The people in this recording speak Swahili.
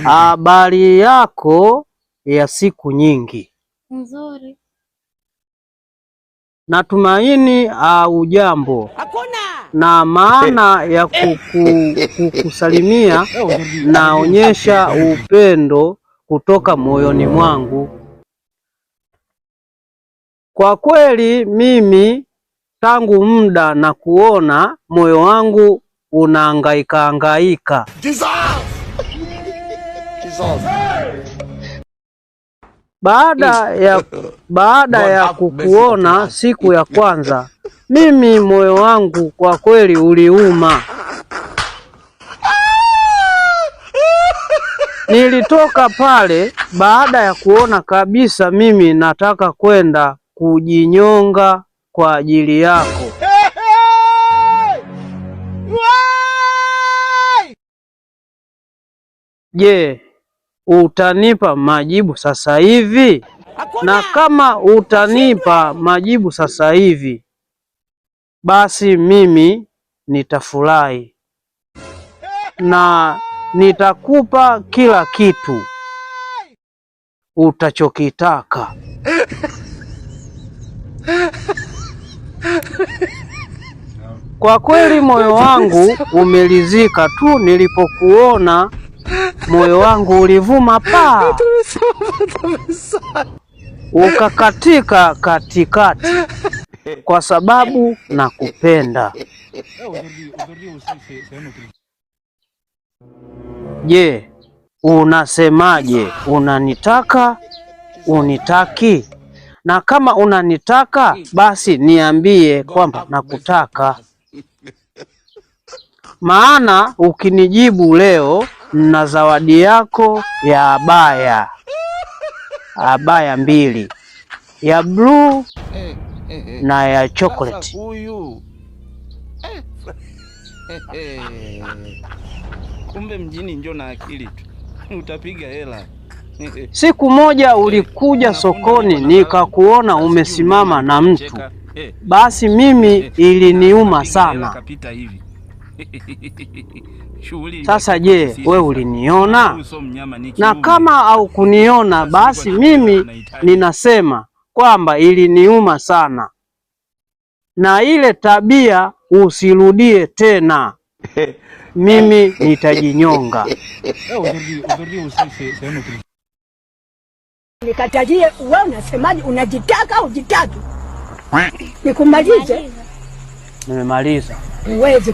Habari yako ya siku nyingi. Nzuri. Natumaini hujambo. Hakuna. Na maana ya kukusalimia naonyesha upendo kutoka moyoni mwangu. Kwa kweli mimi tangu muda na kuona moyo wangu unahangaika. Baada ya kukuona siku ya kwanza, mimi moyo wangu kwa kweli uliuma. Nilitoka pale baada ya kuona kabisa mimi nataka kwenda kujinyonga kwa ajili yako. Je, utanipa majibu sasa hivi? Na kama utanipa majibu sasa hivi, basi mimi nitafurahi na nitakupa kila kitu utachokitaka. Kwa kweli moyo wangu umelizika tu nilipokuona. Moyo wangu ulivuma pa ukakatika katikati kwa sababu nakupenda. Je, unasemaje? Unanitaka? Unitaki? Na kama unanitaka basi niambie kwamba nakutaka. Maana ukinijibu leo na zawadi yako ya abaya 2, ya blue na ya chocolate. Kumbe mjini ndio na akili tu. Utapiga hela. Siku moja ulikuja sokoni nikakuona umesimama na mtu. Basi mimi iliniuma sana. Sasa je, we uliniona? Na kama haukuniona basi mimi ninasema kwamba iliniuma sana. Na ile tabia usirudie tena. Mimi nitajinyonga. Nikatajie wewe unasemaje? Unajitaka au jitaki? Nikumalize? Nimemaliza. Uwezi